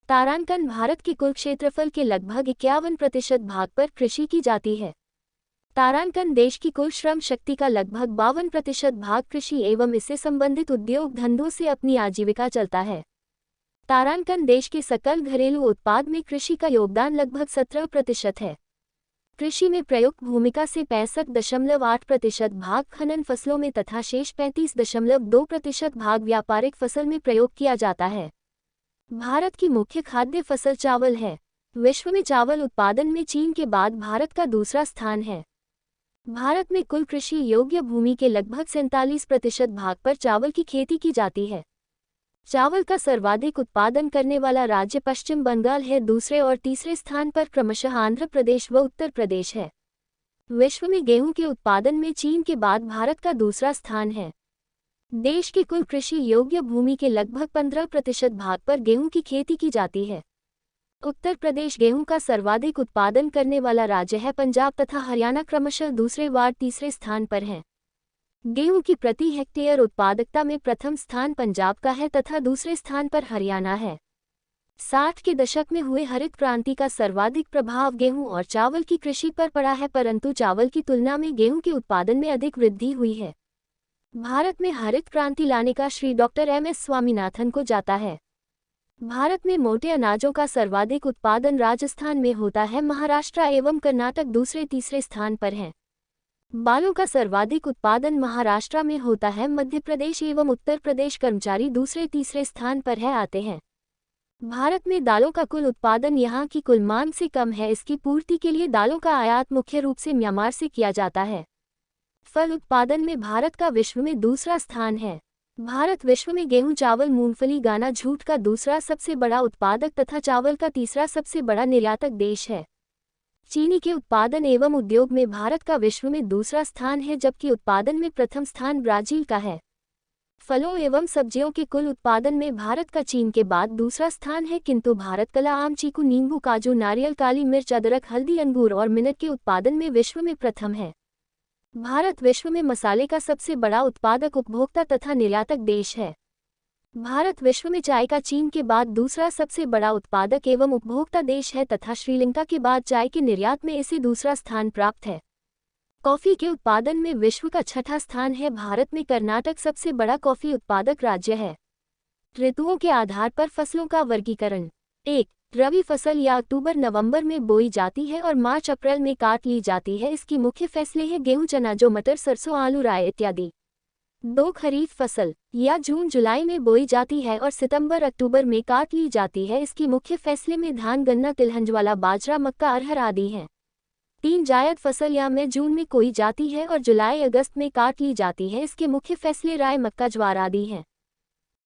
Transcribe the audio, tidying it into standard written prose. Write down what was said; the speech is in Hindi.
तारांकन भारत के कुल क्षेत्रफल के लगभग 51% भाग पर कृषि की जाती है। तारांकन देश की कुल श्रम शक्ति का लगभग 52% भाग कृषि एवं इससे संबंधित उद्योग धंधों से अपनी आजीविका चलता है। तारांकन देश के सकल घरेलू उत्पाद में कृषि का योगदान लगभग 17% है। कृषि में प्रयुक्त भूमिका से 65.8% भाग खनन फसलों में तथा शेष 35.2% भाग व्यापारिक फसल में प्रयोग किया जाता है। भारत की मुख्य खाद्य फसल चावल है। विश्व में चावल उत्पादन में चीन के बाद भारत का दूसरा स्थान है। भारत में कुल कृषि योग्य भूमि के लगभग 47% भाग पर चावल की खेती की जाती है। चावल का सर्वाधिक उत्पादन करने वाला राज्य पश्चिम बंगाल है। दूसरे और तीसरे स्थान पर क्रमशः आंध्र प्रदेश व उत्तर प्रदेश है। विश्व में गेहूं के उत्पादन में चीन के बाद भारत का दूसरा स्थान है। देश की कुल कृषि योग्य भूमि के लगभग 15% भाग पर गेहूं की खेती की जाती है। उत्तर प्रदेश गेहूं का सर्वाधिक उत्पादन करने वाला राज्य है। पंजाब तथा हरियाणा क्रमशः दूसरे व तीसरे स्थान पर हैं। गेहूं की प्रति हेक्टेयर उत्पादकता में प्रथम स्थान पंजाब का है तथा दूसरे स्थान पर हरियाणा है। 60 के दशक में हुए हरित क्रांति का सर्वाधिक प्रभाव गेहूं और चावल की कृषि पर पड़ा है, परंतु चावल की तुलना में गेहूं के उत्पादन में अधिक वृद्धि हुई है। भारत में हरित क्रांति लाने का श्री डॉक्टर एम.एस. स्वामीनाथन को जाता है। भारत में मोटे अनाजों का सर्वाधिक उत्पादन राजस्थान में होता है। महाराष्ट्र एवं कर्नाटक दूसरे तीसरे स्थान पर हैं। बालों का सर्वाधिक उत्पादन महाराष्ट्र में होता है। मध्य प्रदेश एवं उत्तर प्रदेश कर्मचारी दूसरे तीसरे स्थान पर आते हैं। भारत में दालों का कुल उत्पादन यहाँ की कुल मांग से कम है। इसकी पूर्ति के लिए दालों का आयात मुख्य रूप से म्यांमार से किया जाता है। फल उत्पादन में भारत का विश्व में दूसरा स्थान है। भारत विश्व में गेहूं, चावल, मूंगफली, गाना, जूट का दूसरा सबसे बड़ा उत्पादक तथा चावल का तीसरा सबसे बड़ा निर्यातक देश है। चीनी के उत्पादन एवं उद्योग में भारत का विश्व में दूसरा स्थान है, जबकि उत्पादन में प्रथम स्थान ब्राजील का है। फलों एवं सब्जियों के कुल उत्पादन में भारत का चीन के बाद दूसरा स्थान है, किंतु भारत कला, आम, चीकू, नींबू, काजू, नारियल, काली मिर्च, अदरक, हल्दी, अंगूर और मिनट के उत्पादन में विश्व में प्रथम है। भारत विश्व में मसाले का सबसे बड़ा उत्पादक, उपभोक्ता तथा निर्यातक देश है। भारत विश्व में चाय का चीन के बाद दूसरा सबसे बड़ा उत्पादक एवं उपभोक्ता देश है तथा श्रीलंका के बाद चाय के निर्यात में इसे दूसरा स्थान प्राप्त है। कॉफी के उत्पादन में विश्व का छठा स्थान है। भारत में कर्नाटक सबसे बड़ा कॉफी उत्पादक राज्य है। ऋतुओं के आधार पर फसलों का वर्गीकरण। 1. रबी फसल या अक्टूबर नवंबर में बोई जाती है और मार्च अप्रैल में काट ली जाती है। इसकी मुख्य फसलें हैं गेहूं, चना, जौ, मटर, सरसों, आलू, राई इत्यादि। 2. खरीफ फसल या जून जुलाई में बोई जाती है और सितंबर अक्टूबर में काट ली जाती है। इसकी मुख्य फसलें में धान, गन्ना, तिलहन, ज्वाला, बाजरा, मक्का, अरहर आदि हैं। 3. जायद फसल या मई जून में बोई जाती है और जुलाई अगस्त में काट ली जाती है। इसके मुख्य फसलें राई, मक्का, ज्वार आदि हैं।